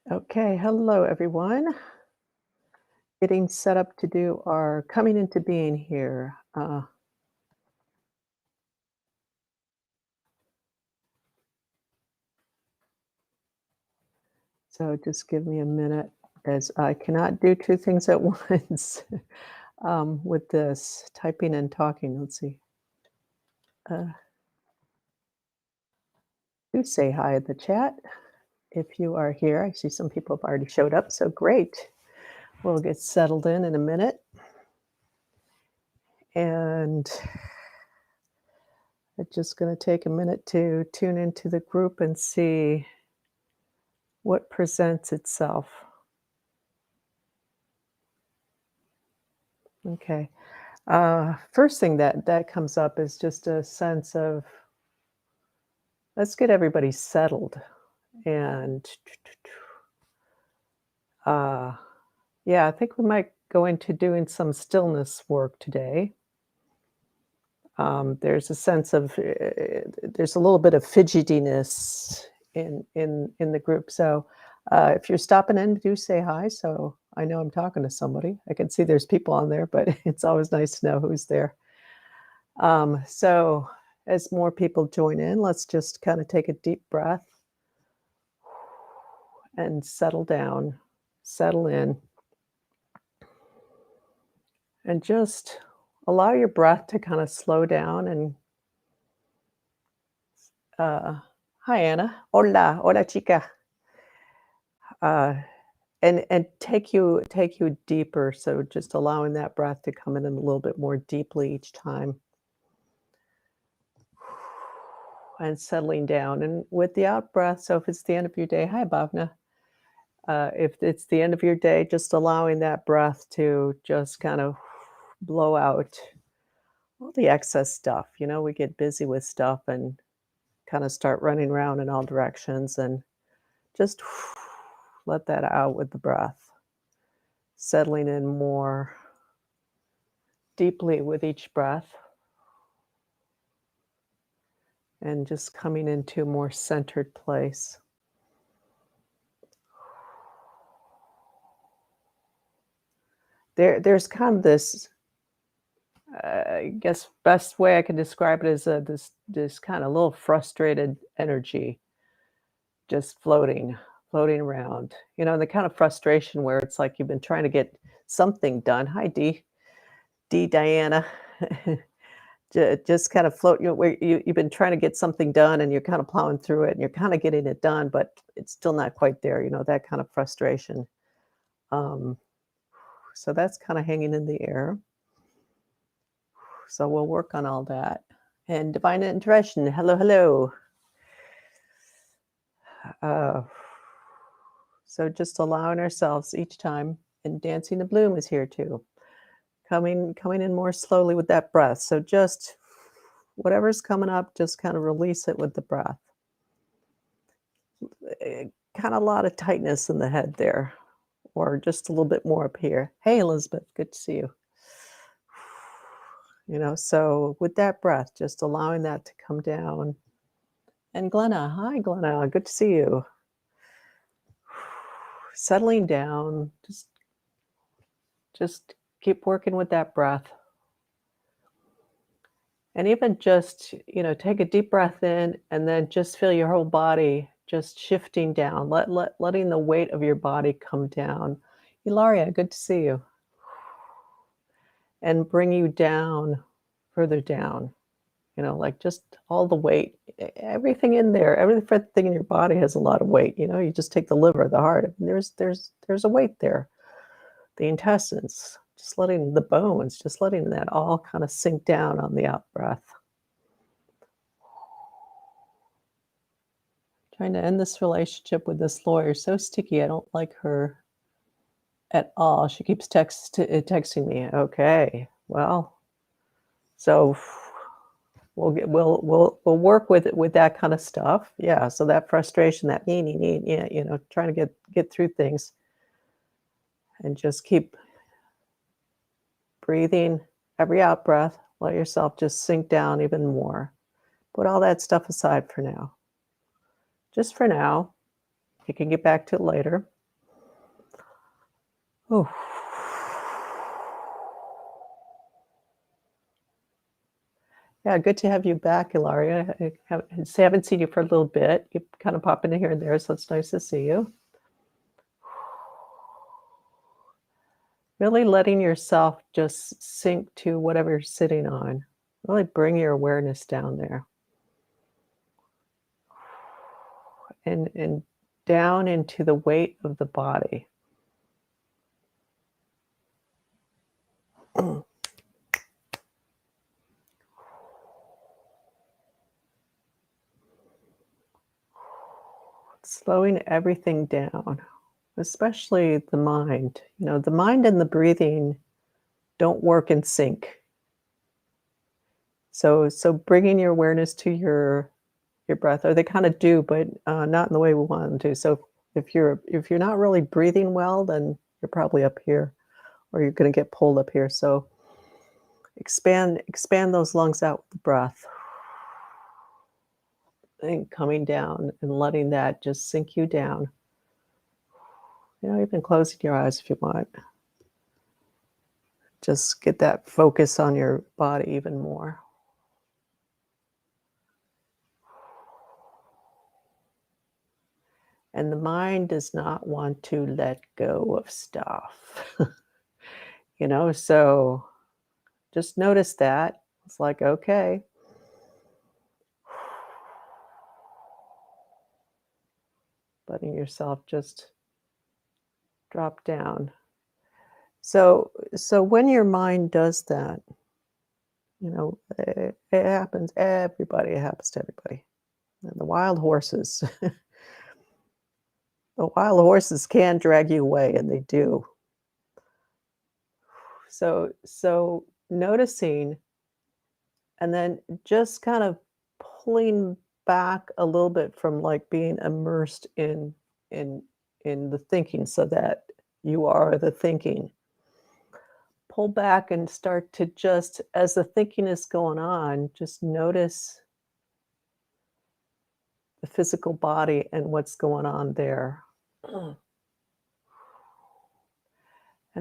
Okay, hello everyone. Getting set up to do our coming into being here. So just give me a minute as I cannot do two things at once with this typing and talking. Let's see. Uh, do say hi in the chat if you are here. I see some people have already showed up, so great. We'll get settled in a minute. And it's just going to take a minute to tune into the group and see what presents itself. Okay. First thing that comes up is just a sense of let's get everybody settled and uh, yeah, I think we might go into doing some stillness work today. There's a sense of there's a little bit of fidgetiness in the group. So if you're stopping in, do say hi. So I know I'm talking to somebody. I can see there's people on there, but it's always nice to know who's there. So as more people join in, let's just kind of take a deep breath and settle down, settle in, and just allow your breath to kind of slow down. And uh, hi, Anna. Hola, hola, chica. Uh, and take you deeper. So just allowing that breath to come in a little bit more deeply each time, and settling down. And with the out breath, so if it's the end of your day, hi, Bhavna. If it's the end of your day, just allowing that breath to just kind of blow out all the excess stuff. You know, we get busy with stuff and kind of start running around in all directions, and just let that out with the breath, settling in more deeply with each breath, and just coming into a more centered place. There's kind of this I guess best way I can describe it is this kind of little frustrated energy just floating around. You know, the kind of frustration where it's like you've been trying to get something done. Hi, D Diana. Just kind of float. You know, where you've been trying to get something done, and you're kind of plowing through it, and you're kind of getting it done, but it's still not quite there. You know, that kind of frustration. Um, so that's kind of hanging in the air. So we'll work on all that. And divine intervention. Hello, hello. Uh, so just allowing ourselves each time, and dancing the bloom is here too. Coming in more slowly with that breath. So just whatever's coming up, just kind of release it with the breath. Kind of a lot of tightness in the head there, or just a little bit more up here. Hey, Elizabeth, good to see you. You know, so with that breath, just allowing that to come down. And Glenna, hi, Glenna, good to see you. Settling down, just keep working with that breath. And even just, you know, take a deep breath in and then just feel your whole body just shifting down, letting the weight of your body come down. Ilaria, good to see you. And bring you down, further down, you know, like just all the weight, everything in there, everything in your body has a lot of weight. You know, you just take the liver, the heart, and there's a weight there. The intestines, just letting the bones, just letting that all kind of sink down on the out breath. Trying to end this relationship with this lawyer. So sticky. I don't like her at all. She keeps texting me. Okay, well, so we'll work with that kind of stuff. Yeah. So that frustration, that need, yeah, you know, trying to get through things, and just keep breathing. Every out breath, let yourself just sink down even more. Put all that stuff aside for now. Just for now, You can get back to it later. Oh. Yeah, good to have you back, Ilaria. Haven't seen you for a little bit. You kind of pop in here and there, so it's nice to see you. Really letting yourself just sink to whatever you're sitting on. Really bring your awareness down there. And down into the weight of the body. Slowing everything down, especially the mind. You know, the mind and the breathing don't work in sync. So bringing your awareness to your breath, or they kind of do, but not in the way we want them to. So if you're not really breathing well, then you're probably up here, or you're going to get pulled up here. So expand those lungs out with the breath, and coming down and letting that just sink you down. You know, even closing your eyes if you want. Just get that focus on your body even more. And the mind does not want to let go of stuff. You know, so just notice that. It's like, okay. Letting yourself just drop down. So when your mind does that, you know, it happens, it happens to everybody. And the wild horses, the wild horses can drag you away, and they do. So noticing, and then just kind of pulling back a little bit from like being immersed in the thinking, so that you are the thinking. Pull back and start to just, as the thinking is going on, just notice the physical body and what's going on there. And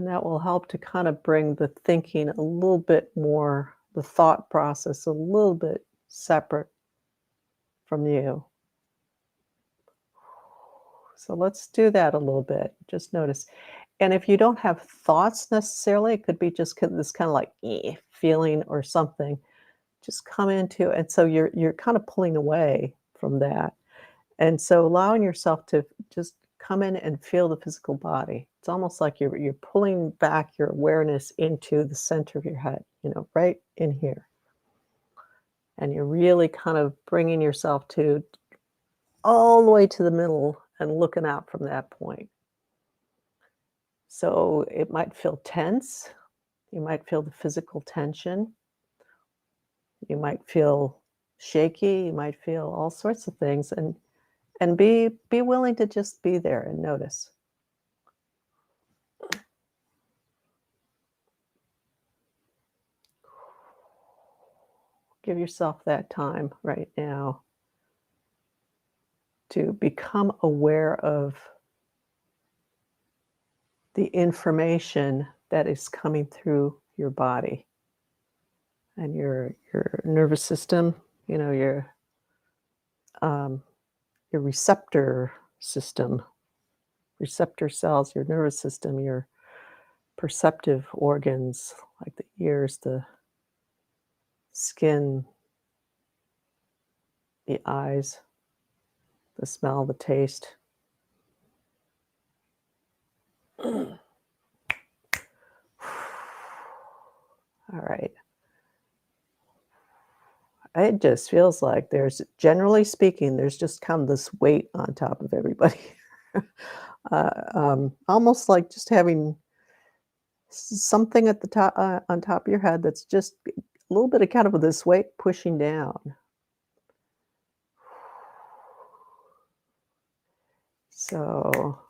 that will help to kind of bring the thinking a little bit more, the thought process a little bit separate from you. So let's do that a little bit. Just notice. And if you don't have thoughts necessarily, it could be just this kind of like feeling or something. Just come into, and so you're kind of pulling away from that. And so allowing yourself to just come in and feel the physical body. It's almost like you're pulling back your awareness into the center of your head, you know, right in here. And you're really kind of bringing yourself to all the way to the middle and looking out from that point. So it might feel tense. You might feel the physical tension. You might feel shaky. You might feel all sorts of things. And be willing to just be there and notice. Give yourself that time right now to become aware of the information that is coming through your body and your nervous system, you know, your receptor system, receptor cells, your nervous system, your perceptive organs like the ears, the skin, the eyes, the smell, the taste. All right. It just feels like there's, generally speaking, there's just kind of this weight on top of everybody. Almost like just having something at the top, on top of your head, that's just a little bit of kind of this weight pushing down. So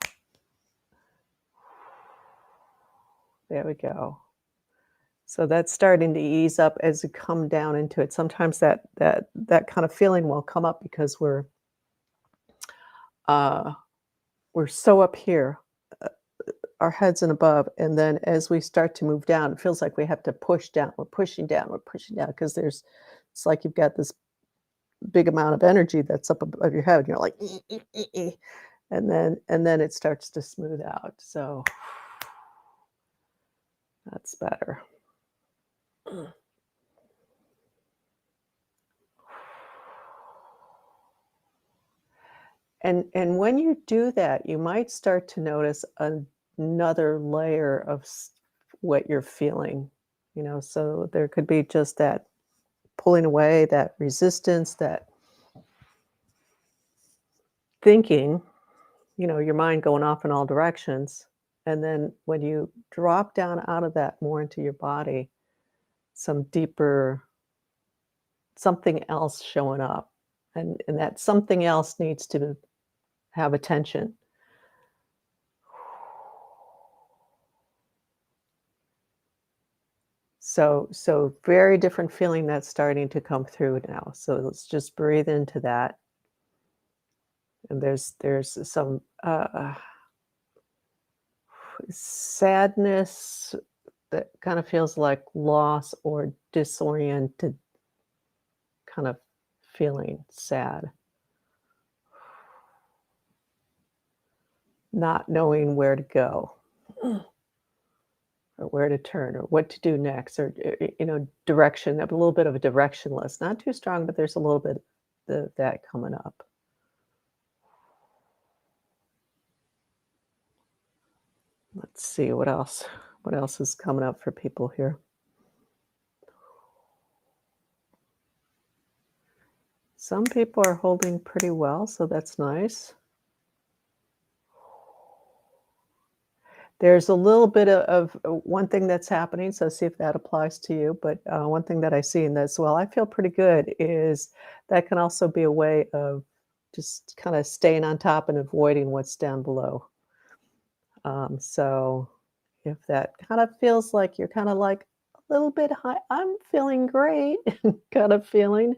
there we go. So that's starting to ease up as you come down into it. Sometimes that kind of feeling will come up because we're we're so up here, uh, our heads and above, and then as we start to move down, it feels like we have to push down. We're pushing down because there's it's like you've got this big amount of energy that's up above your head. You're like, and then it starts to smooth out. So that's better. And when you do that, you might start to notice another layer of what you're feeling. So there could be just that pulling away, that resistance, that thinking, your mind going off in all directions. And then when you drop down out of that more into your body, some deeper something else showing up. And that something else needs to have attention. So very different feeling that's starting to come through now. So let's just breathe into that. And there's some sadness that kind of feels like loss or disoriented kind of feeling sad. Not knowing where to go or where to turn or what to do next or direction, a little bit of a directionless, not too strong, but there's a little bit that coming up. Let's see what else is coming up for people here. Some people are holding pretty well, so that's nice. There's a little bit of one thing that's happening, so see if that applies to you, but, one thing that I see in this, well, I feel pretty good, is that can also be a way of just kinda staying on top and avoiding what's down below. So if that kind of feels like you're kinda like a little bit high, "I'm feeling great," kind of feeling,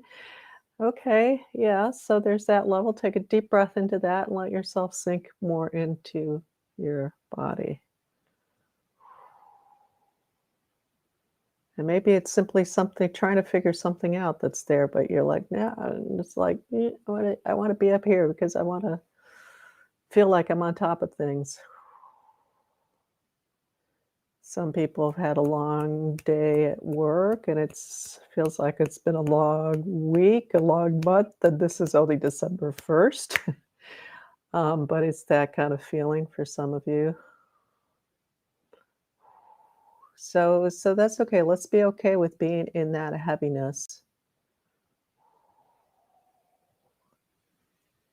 okay, yeah, so there's that level. Take a deep breath into that and let yourself sink more into your body. And maybe it's simply something trying to figure something out that's there, but you're like, "Yeah," and it's like, I wanna be up here because I wanna feel like I'm on top of things." Some people have had a long day at work, and it's feels like it's been a long week, a long month, and this is only December 1st. But it's that kind of feeling for some of you. So that's okay. Let's be okay with being in that heaviness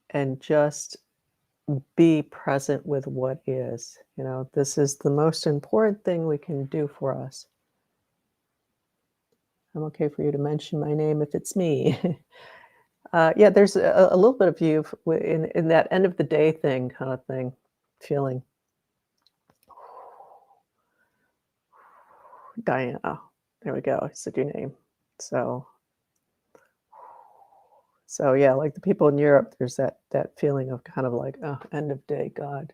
and just be present with what is. This is the most important thing we can do for us. I'm okay for you to mention my name if it's me. Yeah, there's a little bit of you in that end of the day thing kind of thing, feeling. Diana. There we go. I said your name. So so yeah, like the people in Europe, there's that feeling of kind of like, oh, end of day, God.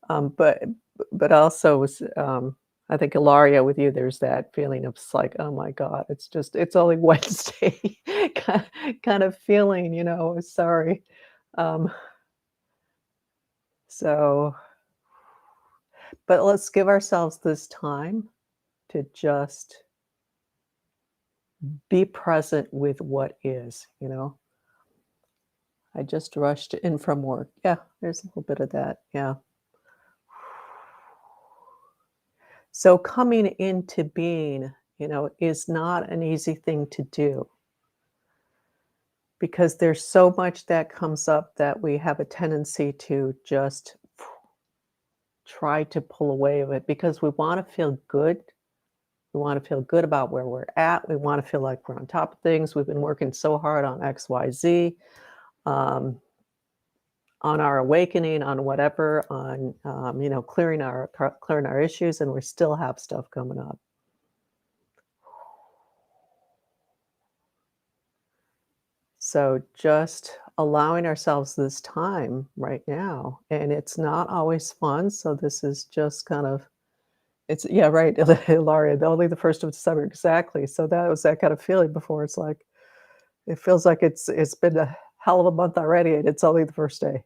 But also was I think Ilaria with you, there's that feeling of it's like, oh my God, it's only Wednesday kind of feeling, sorry. Um, so but let's give ourselves this time to just be present with what is. I just rushed in from work. Yeah, there's a little bit of that. Yeah. So coming into being, is not an easy thing to do because there's so much that comes up that we have a tendency to just try to pull away of it because we want to feel good. We want to feel good about where we're at. We want to feel like we're on top of things. We've been working so hard on XYZ, um, on our awakening, on whatever, on clearing our issues, and we still have stuff coming up. So just allowing ourselves this time right now, and it's not always fun, so this is just kind of it's yeah, right, Ilaria, only the 1st of December, exactly, so that was that kind of feeling before, it's like, it feels like it's been a hell of a month already, and it's only the 1st day.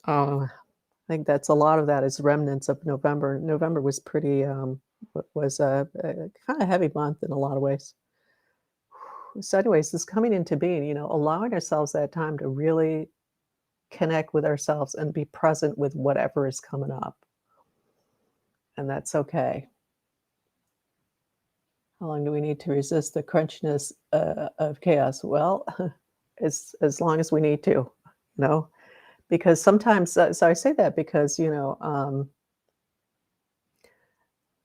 I think that's a lot of that is remnants of November. November was pretty, was a kinda heavy month in a lot of ways. So anyways, this coming into being, allowing ourselves that time to really connect with ourselves and be present with whatever is coming up, and that's okay. How long do we need to resist the crunchiness, of chaos? Well, as long as we need to, know? Because sometimes so I say that because,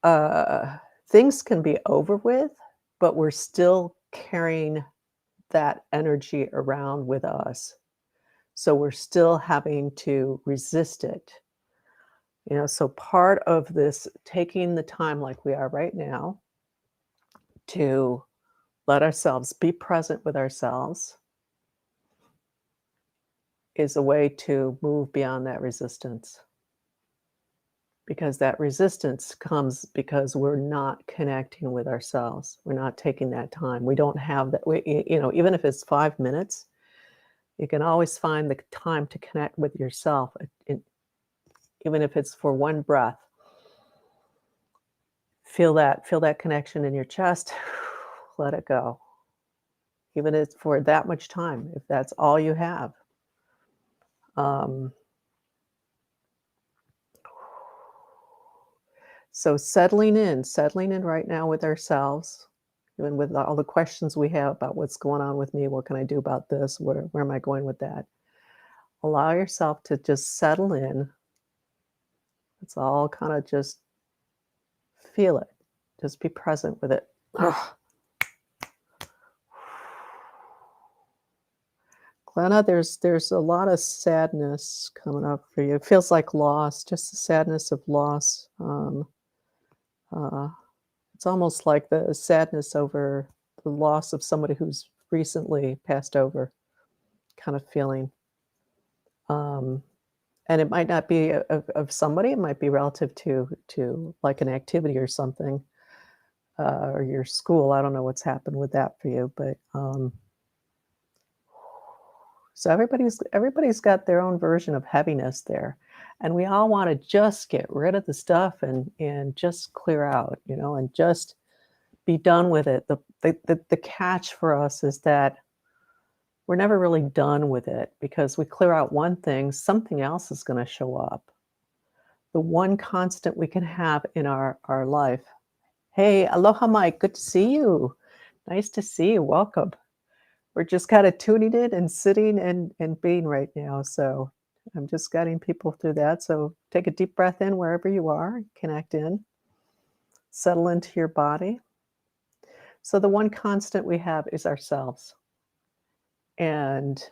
uh, things can be over with, but we're still carrying that energy around with us. So we're still having to resist it. So part of this taking the time like we are right now to let ourselves be present with ourselves is a way to move beyond that resistance. Because that resistance comes because we're not connecting with ourselves. We're not taking that time. We don't have that. Even if it's 5 minutes, you can always find the time to connect with yourself, even if it's for one breath. Feel that connection in your chest. Let it go. Even if it's for that much time, if that's all you have. Um, so settling in right now with ourselves, even with all the questions we have about what's going on with me, what can I do about this, where am I going with that? Allow yourself to just settle in. It's all kind of just feel it. Just be present with it. Ugh. Glenna, there's a lot of sadness coming up for you. It feels like loss, just the sadness of loss. Uh, it's almost like the sadness over the loss of somebody who's recently passed over, kind of feeling. Um, and it might not be of somebody; it might be relative to like an activity or something, or your school. I don't know what's happened with that for you, but so everybody's got their own version of heaviness there, and we all want to just get rid of the stuff and just clear out, and just be done with it. The catch for us is that we're never really done with it because we clear out one thing, something else is going to show up. The one constant we can have in our life. Hey, aloha, Mike. Good to see you. Nice to see you. Welcome. We're just kind of tuning in and sitting and being right now. So I'm just guiding people through that. So take a deep breath in wherever you are, connect in, settle into your body. So the one constant we have is ourselves. And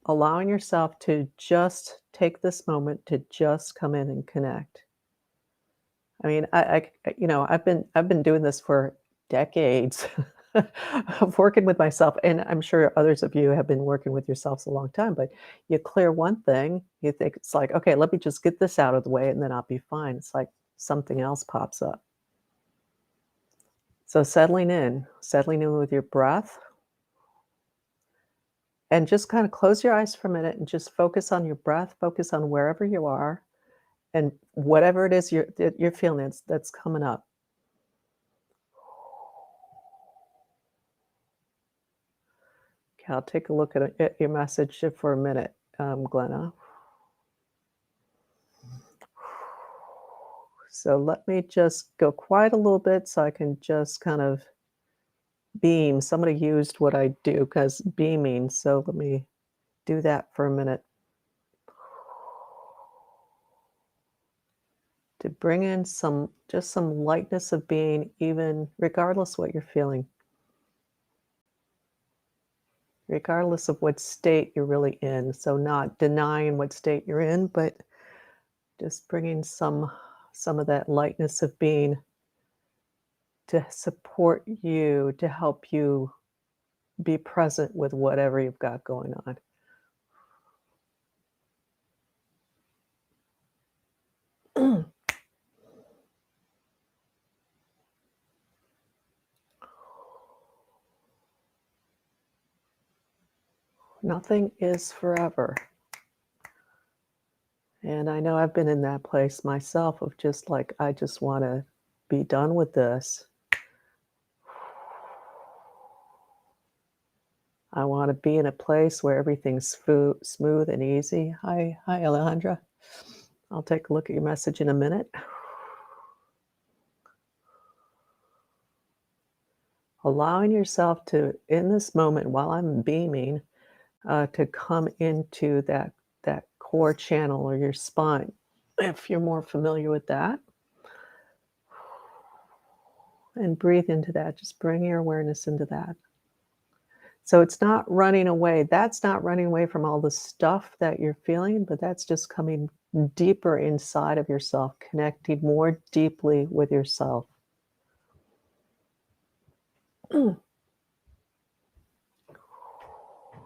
allowing yourself to just take this moment to just come in and connect. I mean, I've been doing this for decades of working with myself, and I'm sure others of you have been working with yourselves a long time. But you clear one thing, you think it's like, okay, let me just get this out of the way, and then I'll be fine. It's like something else pops up. So settling in with your breath, and just kind of close your eyes for a minute and just focus on your breath. Focus on wherever you are, and whatever it is that you're feeling that's coming up. Okay, I'll take a look at your message for a minute, Glenna. So let me just go quiet a little bit so I can just kind of beam. Somebody used what I do because beaming. So let me do that for a minute to bring in some lightness of being, even regardless what you're feeling, regardless of what state you're really in. So not denying what state you're in, but just bringing some of that lightness of being to support you, to help you be present with whatever you've got going on. Nothing is forever. And I know I've been in that place myself of just like, I just want to be done with this. I want to be in a place where everything's smooth and easy. Hi, Alejandra. I'll take a look at your message in a minute. Allowing yourself to, in this moment, while I'm beaming, to come into that core channel or your spine, if you're more familiar with that, and breathe into that. Just bring your awareness into that. So it's not running away. That's not running away from all the stuff that you're feeling, but that's just coming deeper inside of yourself, connecting more deeply with yourself.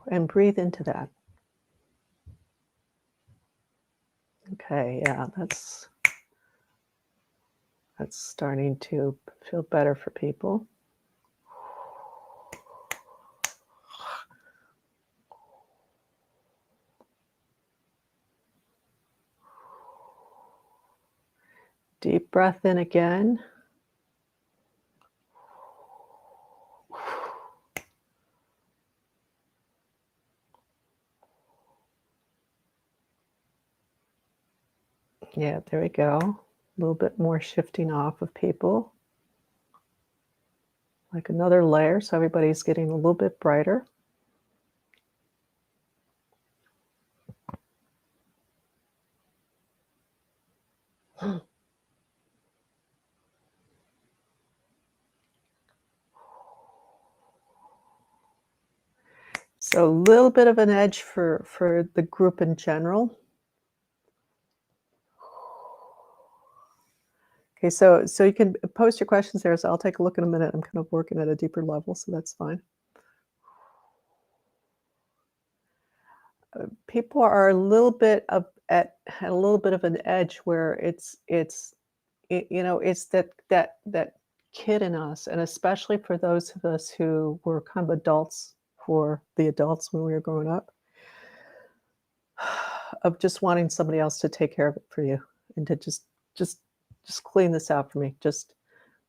And breathe into that. Okay, yeah, that's starting to feel better for people. Deep breath in again. Yeah, there we go. A little bit more shifting off of people. Like another layer, so everybody's getting a little bit brighter. So a little bit of an edge for the group in general. Okay, so you can post your questions there, so I'll take a look in a minute. I'm kind of working at a deeper level, so that's fine. People are a little bit at a little bit of an edge where it's that kid in us, and especially for those of us who were kind of adults, for the adults when we were growing up, of just wanting somebody else to take care of it for you and to just clean this out for me. Just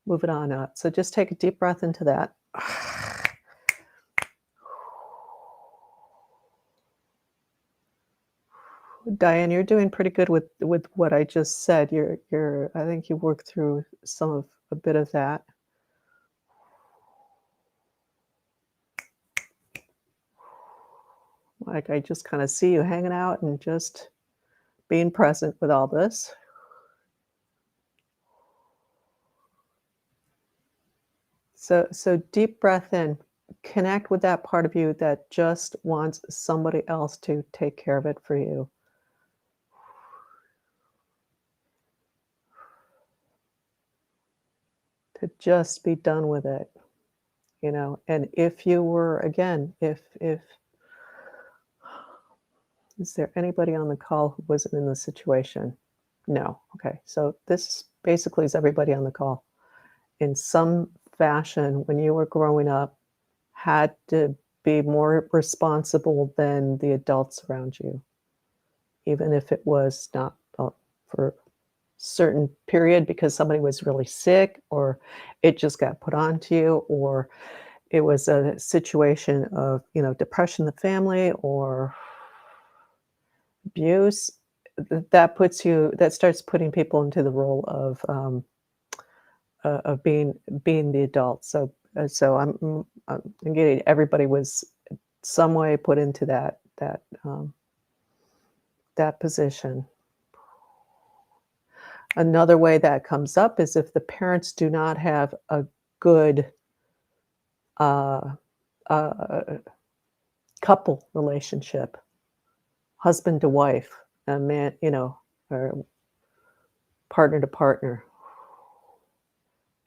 move it on up. So just take a deep breath into that. Diane, you're doing pretty good with what I just said. I think you worked through a bit of that. Like I just kind of see you hanging out and just being present with all this. So deep breath in. Connect with that part of you that just wants somebody else to take care of it for you. To just be done with it, and if you were, again, if is there anybody on the call who wasn't in this situation? No. Okay, so this basically is everybody on the call in some fashion when you were growing up had to be more responsible than the adults around you, even if it was not for certain period because somebody was really sick or it just got put onto you, or it was a situation of depression in the family or abuse. That starts putting people into the role of being the adult. So I'm getting everybody was some way put into that position. Another way that comes up is if the parents do not have a good couple relationship, husband to wife, a man, or partner to partner.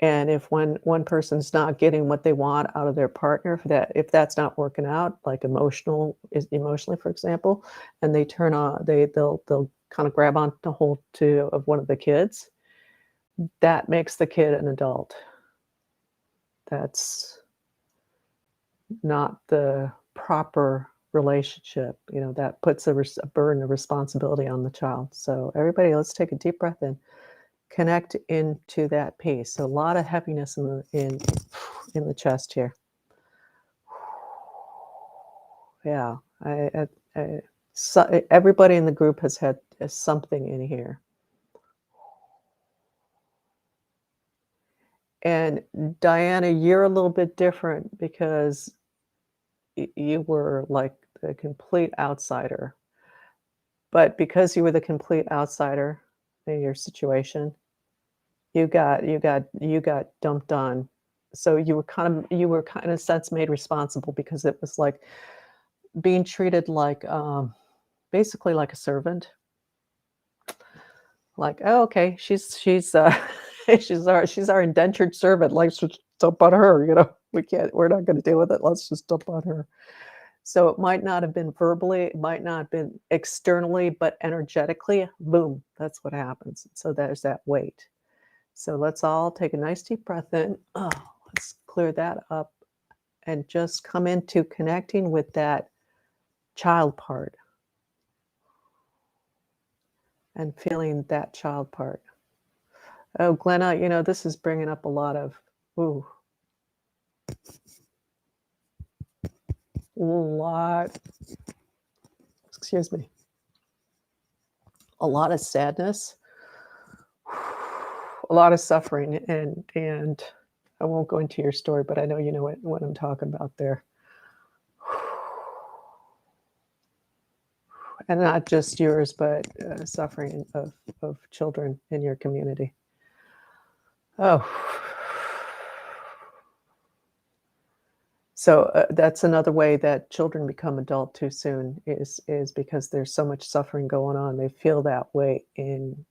And if one person's not getting what they want out of their partner, if that's not working out, like emotionally, for example, and they turn on they'll kind of grab on to hold to of one of the kids, that makes the kid an adult. That's not the proper relationship. That puts a burden of responsibility on the child. So everybody, let's take a deep breath in. Connect into that peace. So a lot of heaviness in the chest here. Yeah, everybody in the group has had something in here. And Diana, you're a little bit different because you were like the complete outsider. But because you were the complete outsider in your situation, you got dumped on. So you were kind of in a sense made responsible because it was like being treated like basically like a servant. Like, oh, okay, she's she's our indentured servant. Let's just dump on her. We're not going to deal with it. Let's just dump on her. So it might not have been verbally, it might not have been externally, but energetically, boom, that's what happens. So there's that weight. So let's all take a nice deep breath in. Oh, let's clear that up and just come into connecting with that child part and feeling that child part. Oh, Glenna, this is bringing up a lot of, ooh, lot, excuse me, a lot of sadness, a lot of suffering, and I won't go into your story, but I know you know what I'm talking about there. And not just yours, but suffering of children in your community. Oh. So that's another way that children become adult too soon is because there's so much suffering going on. They feel that way in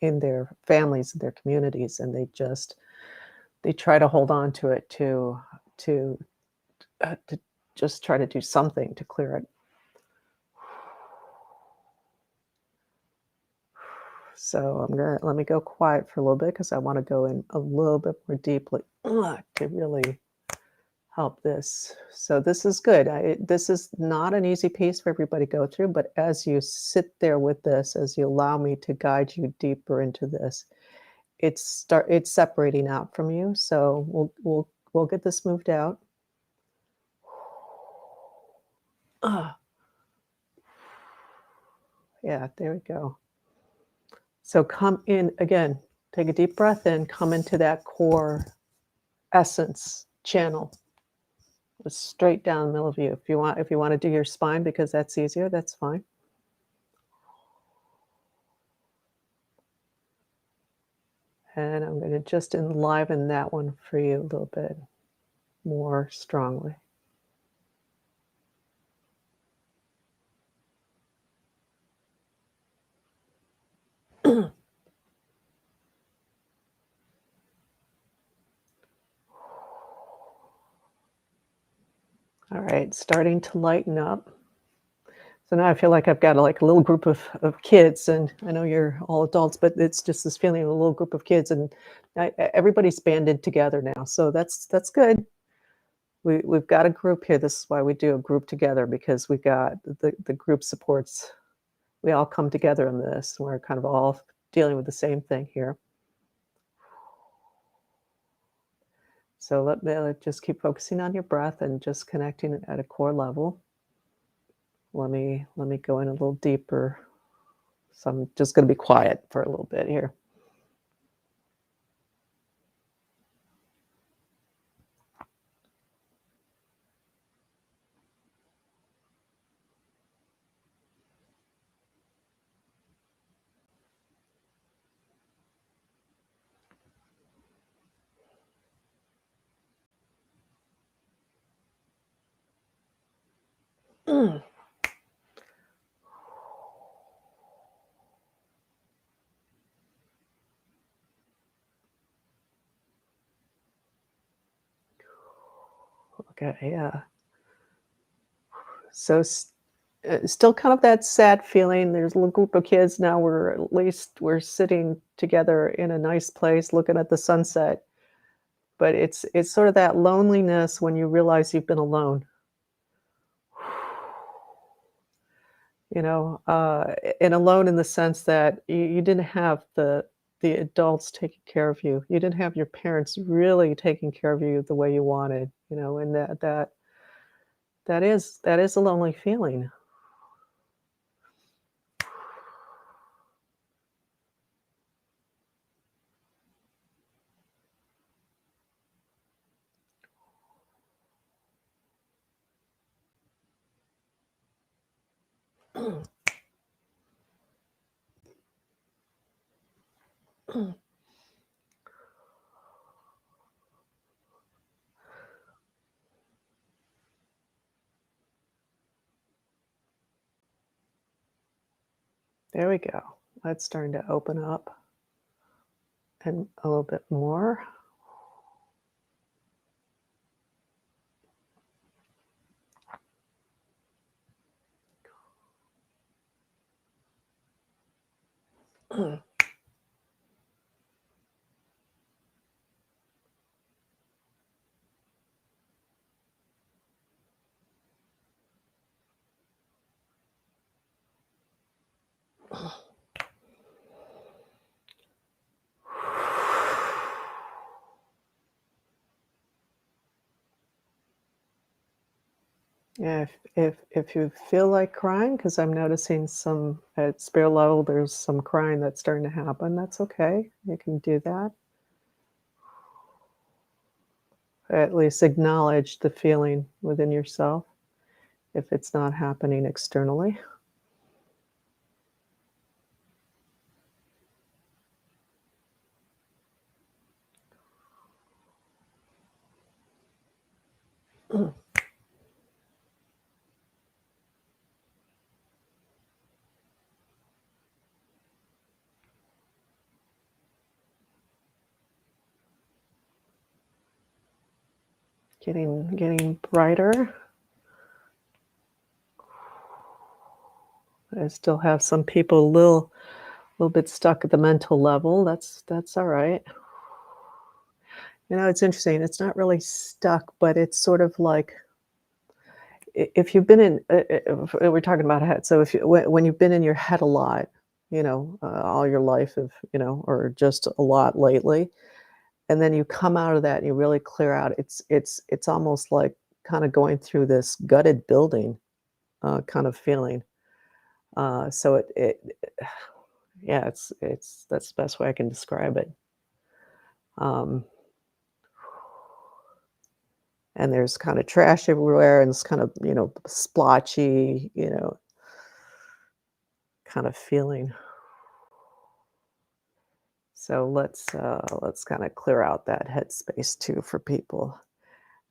their families, their communities, and they try to hold on to it to just try to do something to clear it. So let me go quiet for a little bit because I want to go in a little bit more deeply to really help this. So this is good. This is not an easy piece for everybody to go through, but as you sit there with this, as you allow me to guide you deeper into this, it's separating out from you. So we'll get this moved out. Yeah, there we go. So come in again, take a deep breath in, come into that core essence channel. Straight down the middle of you. If you want to do your spine because that's easier, that's fine. And I'm going to just enliven that one for you a little bit more strongly. All right, starting to lighten up. So now I feel like I've got a little group of kids, and I know you're all adults, but it's just this feeling of a little group of kids, and everybody's banded together now. So that's good. We've got a group here. This is why we do a group together, because we've got the group supports. We all come together in this. We're kind of all dealing with the same thing here. So let's just keep focusing on your breath and just connecting at a core level. Let me go in a little deeper. So I'm just going to be quiet for a little bit here. Okay, yeah. So still kind of that sad feeling. There's a little group of kids now. We're sitting together in a nice place, looking at the sunset. But it's sort of that loneliness when you realize you've been alone. And alone in the sense that you didn't have the adults taking care of you. You didn't have your parents really taking care of you the way you wanted. And that is a lonely feeling. There we go. That's starting to open up and a little bit more. Yeah, if you feel like crying, because I'm noticing some at spirit level, there's some crying that's starting to happen. That's okay. You can do that. At least acknowledge the feeling within yourself if it's not happening externally. Getting brighter. I still have some people a little bit stuck at the mental level. That's all right. It's interesting. It's not really stuck, but it's sort of like if you've been in, if we're talking about head. So if when you've been in your head a lot, all your life, if or just a lot lately, and then you come out of that and you really clear out. It's almost like kind of going through this gutted building kind of feeling. So yeah, it's that's the best way I can describe it. Um, and there's kind of trash everywhere, and it's kind of splotchy, kind of feeling. So let's kind of clear out that headspace too for people.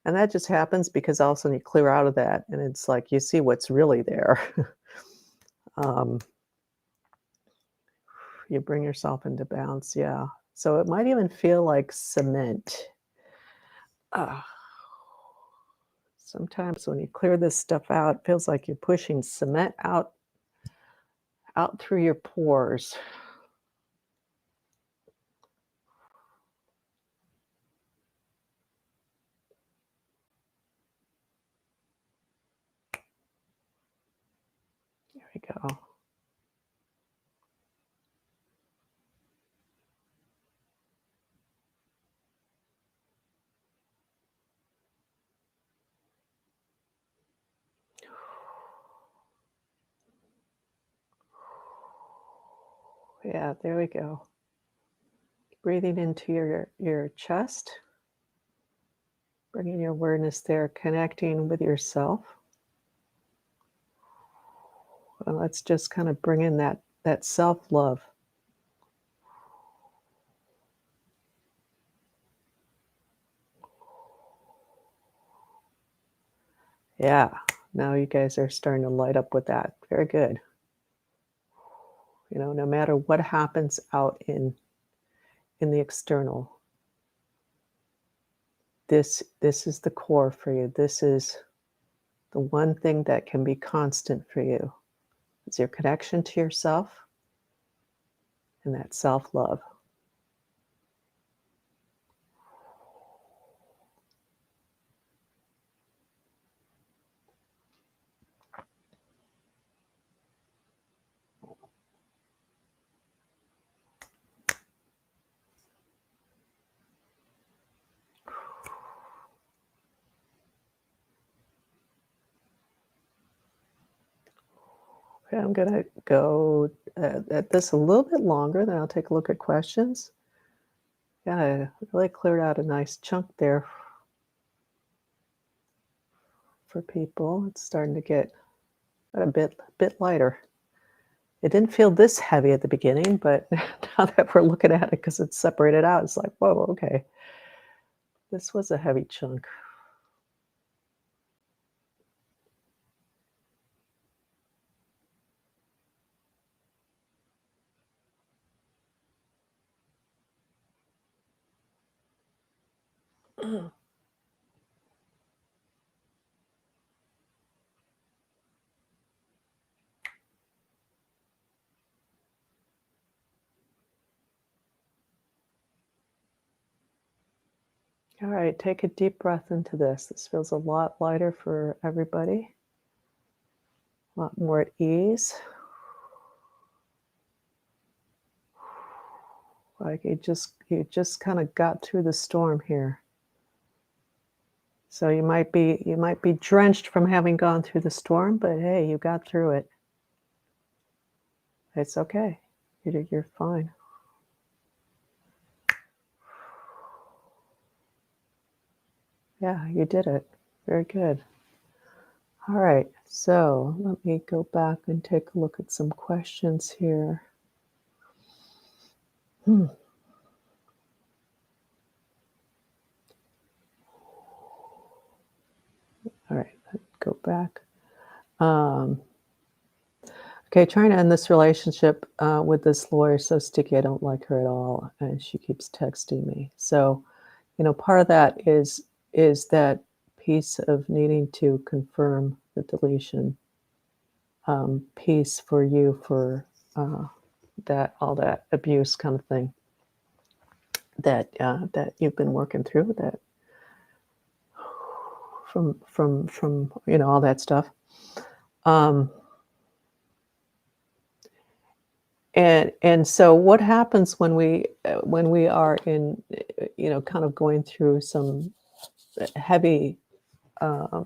And that just happens because all of a sudden you clear out of that, and it's like you see what's really there. um, you bring yourself into balance, yeah. So it might even feel like cement. Uh, Sometimes when you clear this stuff out, it feels like you're pushing cement out through your pores. There we go. Yeah, there we go. Breathing into your chest, bringing your awareness there, connecting with yourself. Well, let's just kind of bring in that self-love. Yeah. Now you guys are starting to light up with that. Very good. No matter what happens out in the external, this is the core for you. This is the one thing that can be constant for you. It's your connection to yourself and that self-love. Okay, I'm gonna go at this a little bit longer, then I'll take a look at questions. Yeah, I really cleared out a nice chunk there for people. It's starting to get a bit lighter. It didn't feel this heavy at the beginning, but now that we're looking at it because it's separated out, it's like, whoa, okay. This was a heavy chunk. All right, take a deep breath into this. This feels a lot lighter for everybody, a lot more at ease. Like you just kind of got through the storm here. So you might be drenched from having gone through the storm, but hey, you got through it. It's okay. You're fine. Yeah, you did it. Very good. All right, so let me go back and take a look at some questions here. All right, let's go back. Okay, trying to end this relationship with this lawyer so sticky. I don't like her at all, and she keeps texting me. So, part of that is that piece of needing to confirm the deletion piece for you for that all that abuse kind of thing that you've been working through that from all that stuff. Um, and so what happens when we are in kind of going through some heavy uh,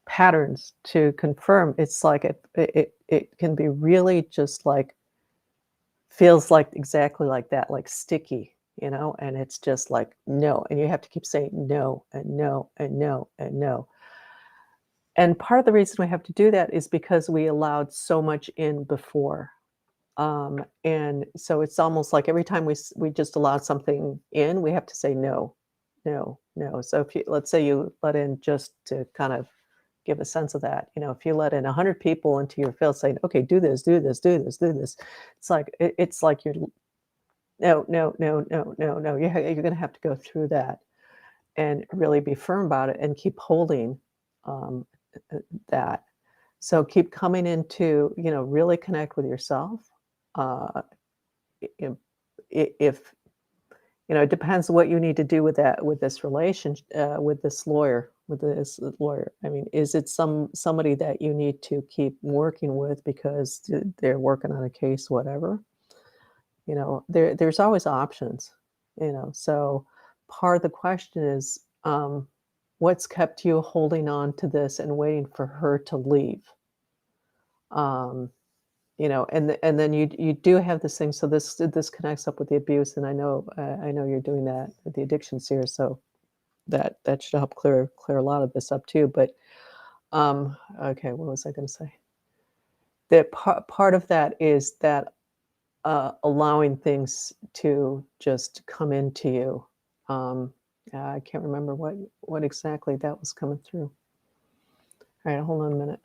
patterns to confirm, it's like it can be really just like feels like exactly like that, like sticky, and it's just like no, and you have to keep saying no and no and no and no. And part of the reason we have to do that is because we allowed so much in before. And so it's almost like every time we just allow something in, we have to say no, no, no. So if you let's say you let in, just to kind of give a sense of that, if you let in 100 people into your field saying, okay, do this, do this, do this, do this, it's like you're no, no, no, no, no, no. You're going to have to go through that and really be firm about it and keep holding um, that. So keep coming into, really connect with yourself. Uh, if, if it depends what you need to do with that, with this relation, with this lawyer. I mean, is it somebody that you need to keep working with because they're working on a case, whatever? There's always options. So part of the question is, what's kept you holding on to this and waiting for her to leave? Um, and then you do have this thing. So this connects up with the abuse, and I know you're doing that with the addictions here. So that should help clear a lot of this up too. But okay, what was I going to say? That part of that is that allowing things to just come into you. I can't remember what exactly that was coming through. All right, hold on a minute.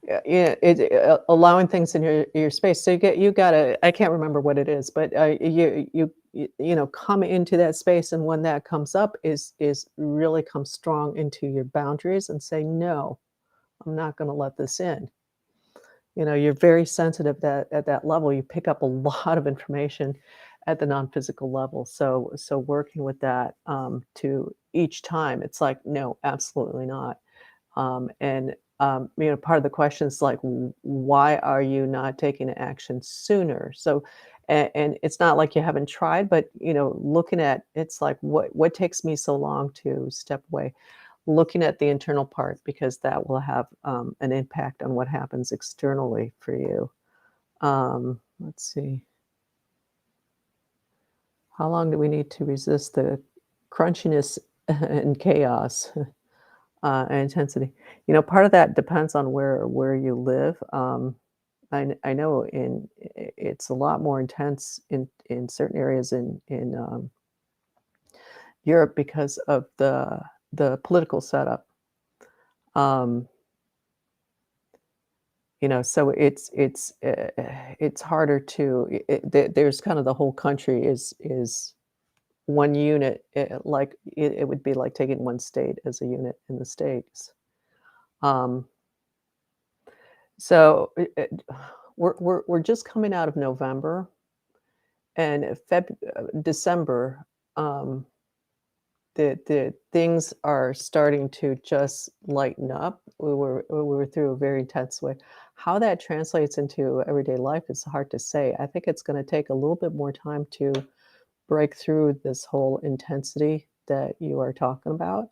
Yeah, allowing things in your space. So you gotta, I can't remember what it is, but, you know, come into that space, and when that comes up is really come strong into your boundaries and say, "No, I'm not gonna let this in." You know, you're very sensitive that at that level, you pick up a lot of information at the non-physical level. So working with that, to each time, it's like, "No, absolutely not." You know, part of the question is like, why are you not taking action sooner? So, and it's not like you haven't tried, but you know, looking at it's like, what takes me so long to step away? Looking at the internal part because that will have an impact on what happens externally for you. Let's see, how long do we need to resist the crunchiness and chaos? And intensity. You know, part of that depends on where you live. I know it's a lot more intense in certain areas in Europe because of the political setup. Um, you know, so it's harder to there's kind of the whole country is one unit. Like it would be like taking one state as a unit in the states. Um, So, we're just coming out of November, and December, um, the things are starting to just lighten up. We were through a very intense way. How that translates into everyday life is hard to say. I think it's gonna take a little bit more time to break through this whole intensity that you are talking about,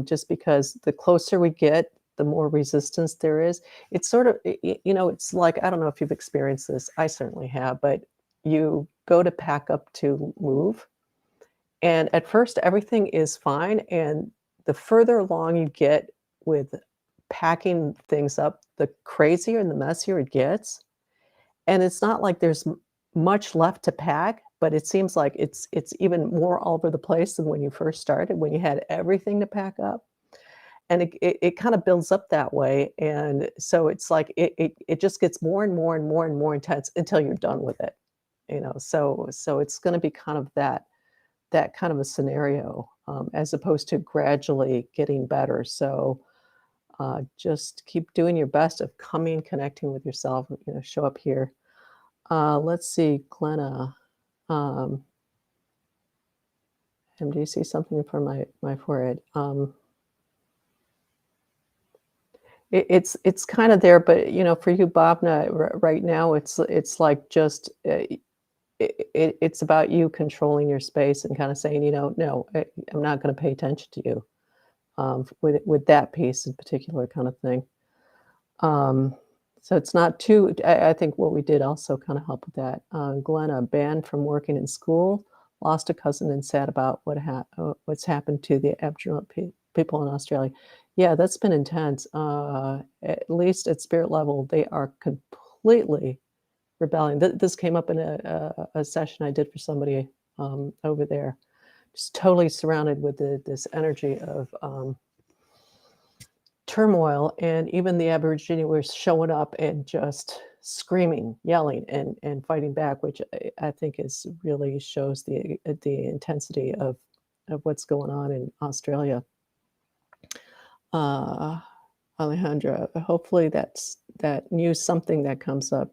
just because the closer we get, the more resistance there is. It's sort of, you know, it's like, I don't know if you've experienced this. I certainly have, but you go to pack up to move, and at first everything is fine. And the further along you get with packing things up, the crazier and the messier it gets. And it's not like there's much left to pack, but it seems like it's even more all over the place than when you first started, when you had everything to pack up. And it kinda builds up that way, and so it's like it just gets more and more and more and more intense until you're done with it, you know? So it's gonna be kind of that kind of a scenario, as opposed to gradually getting better. So, just keep doing your best of coming, connecting with yourself, you know, show up here. Let's see, Glenna, um, do you see something from my forehead? It's kinda there, but, you know, for you, Bhavna, right now, it's like just, it's about you controlling your space and kinda saying, you know, "No, I'm not gonna pay attention to you," with that piece in particular kinda thing. Um, so it's not too I think what we did also kinda help with that. Glenna, banned from working in school, lost a cousin and sad about what's happened to the Aboriginal people in Australia. Yeah, that's been intense. At least at spirit level, they are completely rebelling. This came up in a session I did for somebody, over there. Just totally surrounded with this energy of, turmoil, and even the Aborigine were showing up and just screaming, yelling, and fighting back, which I think is really shows the intensity of what's going on in Australia. Uh, Alejandra, hopefully that new something that comes up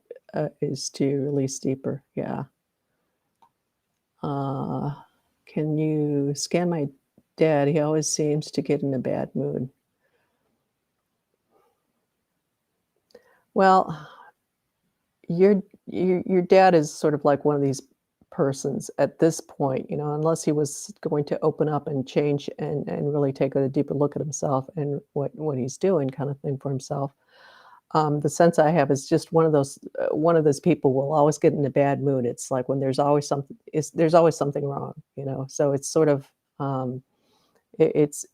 is to release deeper. Yeah. Uh, can you scan my dad? He always seems to get in a bad mood. Well, your dad is sort of like one of these persons at this point, you know, unless he was going to open up and change and really take a deeper look at himself and what he's doing kind of thing for himself. The sense I have is just one of those people will always get in a bad mood. It's like when there's always something wrong, you know. So it's sort of it's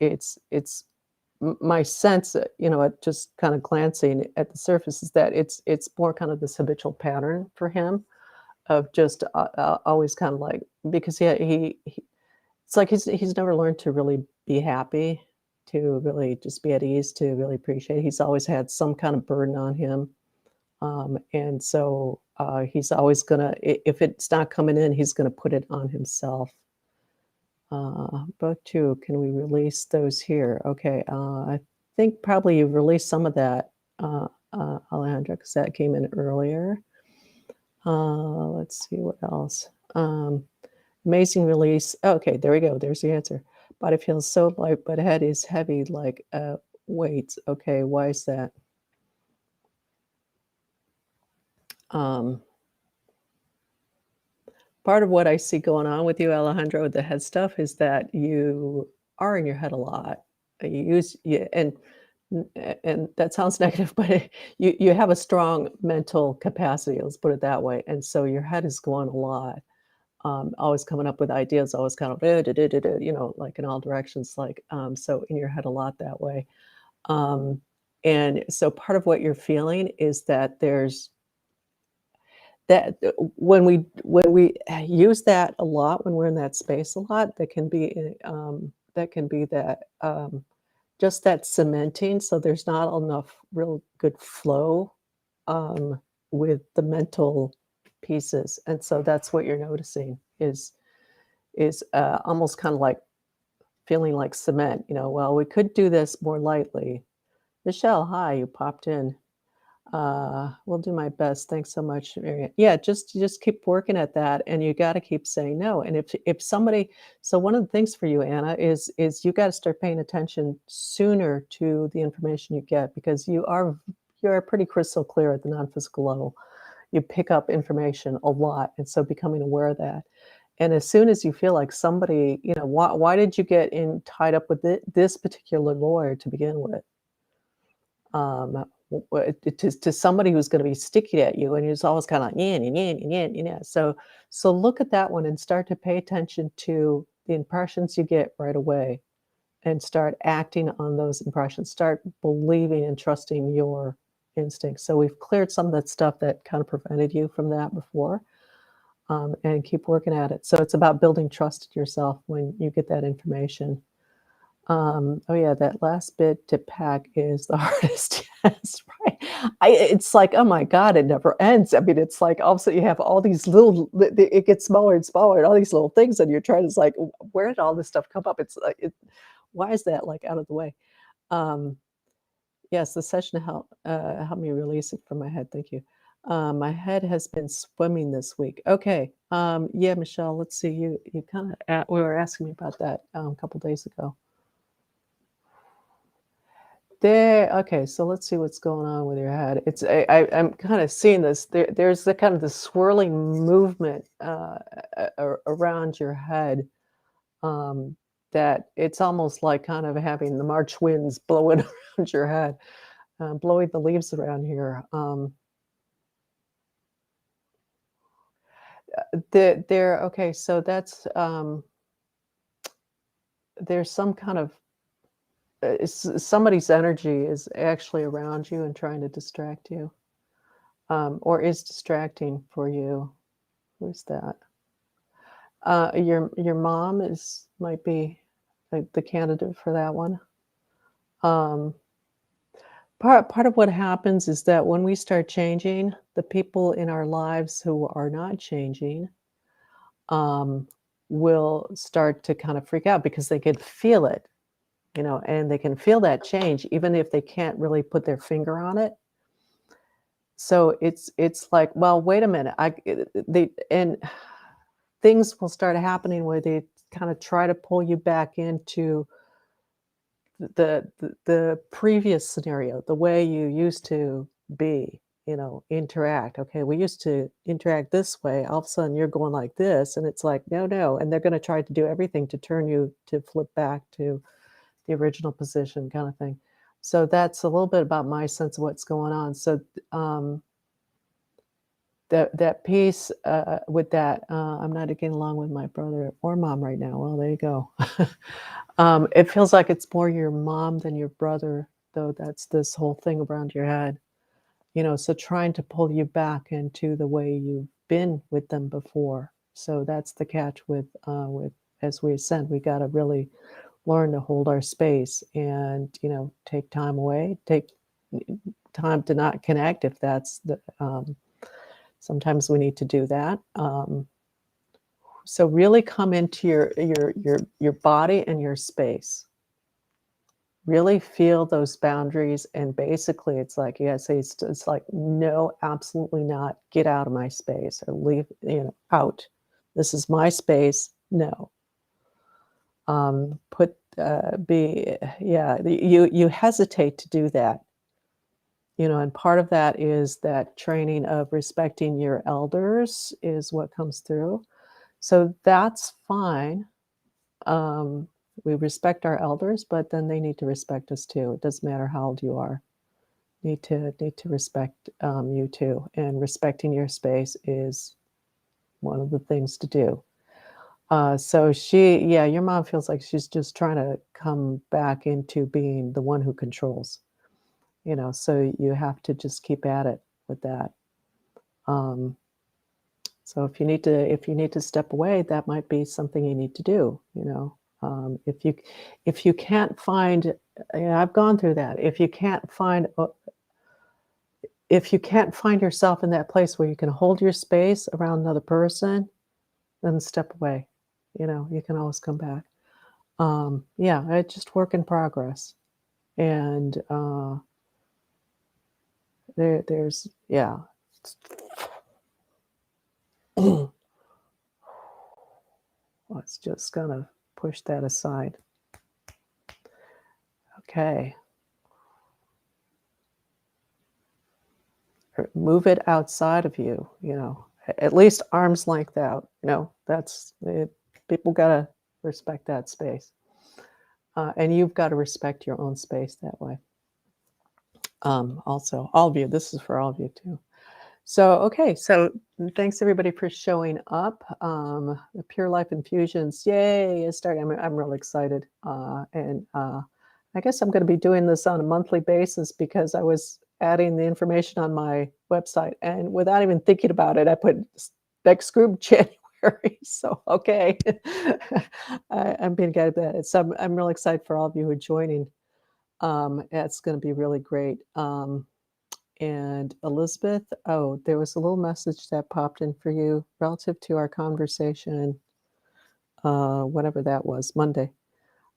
my sense, you know, at just kind of glancing at the surface is that it's more kind of this habitual pattern for him of just always kind of like because he it's like he's never learned to really be happy. to really just be at ease, to really appreciate. He's always had some kind of burden on him. And so he's always gonna, if it's not coming in, he's gonna put it on himself. Both two, can we release those here? Okay, I think probably you've released some of that, Alejandra, because that came in earlier. Let's see what else. Amazing release. Okay, there we go. There's the answer. Body feels so light, but head is heavy like weights. Okay, why is that? Part of what I see going on with you, Alejandro, with the head stuff is that you are in your head a lot. And that sounds negative, but you have a strong mental capacity. Let's put it that way. And so your head is going a lot, always coming up with ideas, always kind of like in all directions. Like so in your head a lot that way. And so part of what you're feeling is that there's that when we use that a lot, when we're in that space a lot, that can be that just that cementing. So there's not enough real good flow with the mental pieces, and so that's what you're noticing is almost kind of like feeling like cement. Well, we could do this more lightly. Michelle, hi, you popped in. Will do my best. Thanks so much, Marianne. Yeah, just keep working at that, and you got to keep saying no. And if somebody, so one of the things for you, Anna, is you got to start paying attention sooner to the information you get, because you're pretty crystal clear at the non-physical level. You pick up information a lot, and so becoming aware of that. And as soon as you feel like somebody, why did you get tied up with this particular lawyer to begin with? To somebody who's going to be sticky at you, and who's always kind of like, yeah. So look at that one and start to pay attention to the impressions you get right away, and start acting on those impressions. Start believing and trusting your instincts. So we've cleared some of that stuff that kind of prevented you from that before, and keep working at it. So it's about building trust in yourself when you get that information. Oh yeah, that last bit to pack is the hardest. Yes, right. It's like, oh my God, it never ends. I mean, it's like all of a sudden you have all these it gets smaller and smaller, and all these little things, and you're trying to, it's like, where did all this stuff come up? It's like, why is that like out of the way? Um, yes, the session helped me release it from my head. Thank you. My head has been swimming this week. Okay. Yeah, Michelle, let's see. You kind of, we were asking me about that a couple days ago. Okay, so let's see what's going on with your head. I'm kind of seeing this. There's the kind of the swirling movement around your head, that it's almost like kind of having the March winds blowing around your head, blowing the leaves around here. Okay, so that's there's some kind of somebody's energy is actually around you and trying to distract you, or is distracting for you. Who's that? Your mom might be the candidate for that one. Part of what happens is that when we start changing, the people in our lives who are not changing will start to kind of freak out, because they can feel it. And they can feel that change even if they can't really put their finger on it. So it's like, well, wait a minute, and things will start happening where they kind of try to pull you back into the previous scenario, the way you used to be, interact. Okay, we used to interact this way. All of a sudden you're going like this, and it's like, no, and they're going to try to do everything to turn you to flip back to the original position, kind of thing. So that's a little bit about my sense of what's going on. So that piece with that, I'm not getting along with my brother or mom right now. Well, there you go. It feels like it's more your mom than your brother, though. That's this whole thing around your head. So trying to pull you back into the way you've been with them before. So that's the catch with as we ascend, we got to really learn to hold our space and, take time away, take time to not connect if that's the sometimes we need to do that. So really come into your body and your space. Really feel those boundaries, and basically it's like you gotta say it's like, no, absolutely not. Get out of my space or leave, out. This is my space. No. Put be yeah, you hesitate to do that, and part of that is that training of respecting your elders is what comes through. So that's fine. Um, we respect our elders, but then they need to respect us too. It doesn't matter how old you are. Need to respect you too. And respecting your space is one of the things to do. So your mom feels like she's just trying to come back into being the one who controls. So you have to just keep at it with that. Um, so if you need to step away, that might be something you need to do. If you can't find, I've gone through that. If you can't find yourself in that place where you can hold your space around another person, then step away. You can always come back. Yeah, it's just work in progress, and there's yeah. Let's just kind of push that aside. Okay. Move it outside of you, at least arm's length out. That's it. People got to respect that space. And you've got to respect your own space that way. Also, all of you, this is for all of you too. So, okay. So thanks everybody for showing up. The Pure Life Infusions, yay, it's starting. I'm really excited. And I guess I'm going to be doing this on a monthly basis because I was adding the information on my website, and without even thinking about it, I put next group January. So, okay. I'm being guided by that. So I'm really excited for all of you who are joining. It's going to be really great. And Elizabeth, there was a little message that popped in for you relative to our conversation, whatever that was, Monday.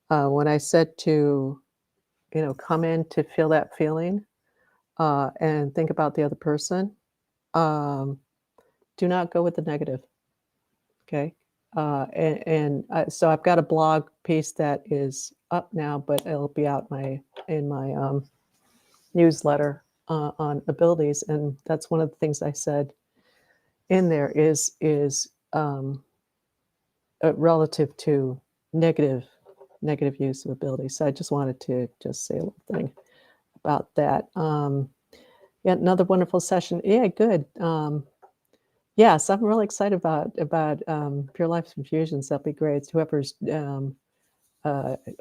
When I said to, come in to feel that feeling and think about the other person, do not go with the negative. Okay. So I've got a blog piece that is up now, but it'll be out in my newsletter on abilities, and that's one of the things I said in there is relative to negative use of abilities. So I just wanted to just say a little thing about that. Yeah, another wonderful session. Yeah, good. Yes, I'm really excited about Pure Life Infusions. That'll be great.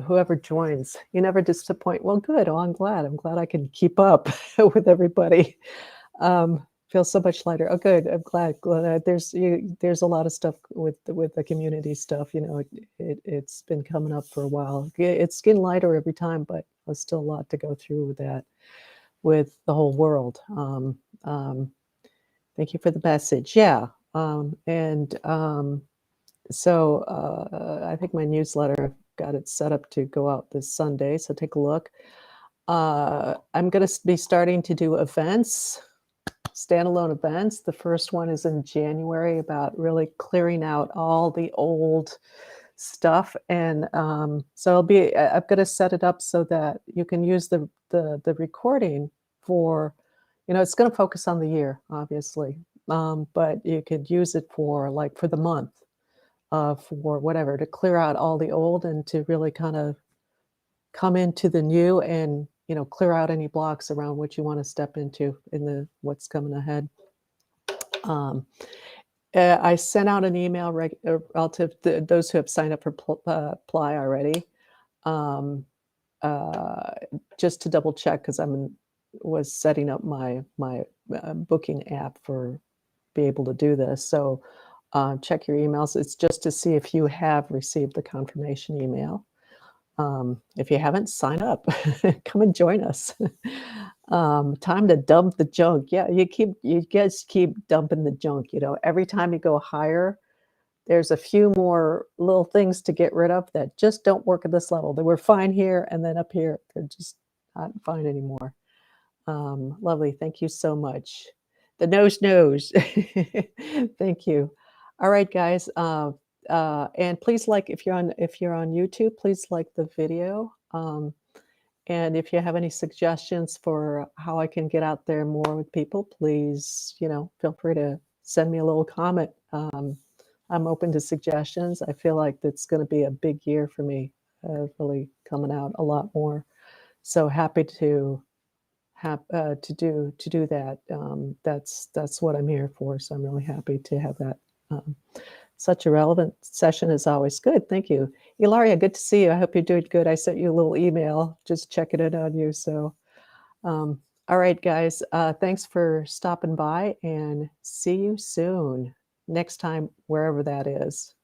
Whoever joins, you never disappoint. Well, good. Oh, I'm glad I can keep up with everybody. Feel so much lighter. Oh, good. I'm glad. There's a lot of stuff with the community stuff. It's been coming up for a while. It's getting lighter every time, but there's still a lot to go through with that, with the whole world. Thank you for the message. Yeah. So I think my newsletter, I've got it set up to go out this Sunday. So take a look. I'm going to be starting to do events. Standalone events. The first one is in January about really clearing out all the old stuff, and so I'm going to set it up so that you can use the recording for, it's going to focus on the year, obviously, but you could use it for the month, for whatever, to clear out all the old and to really kind of come into the new and clear out any blocks around what you want to step into in what's coming ahead. I sent out an email relative to those who have signed up for Apply already, just to double check, because was setting up my booking app for be able to do this. So check your emails. It's just to see if you have received the confirmation email. If you haven't, sign up. Come and join us. Time to dump the junk. Yeah, you guys keep dumping the junk, you know. Every time you go higher, there's a few more little things to get rid of that just don't work at this level. They were fine here, and then up here, they're just not fine anymore. Lovely. Thank you so much. The nose knows. Thank you. All right, guys. And please like if you're on YouTube, please like the video. And if you have any suggestions for how I can get out there more with people, please, feel free to send me a little comment. I'm open to suggestions. I feel like it's going to be a big year for me, really coming out a lot more. So happy to do that. That's what I'm here for. So I'm really happy to have that. Such a relevant session as always. Good, thank you. Ilaria, good to see you. I hope you're doing good. I sent you a little email, just checking it on you. So, all right, guys, thanks for stopping by and see you soon. Next time, wherever that is.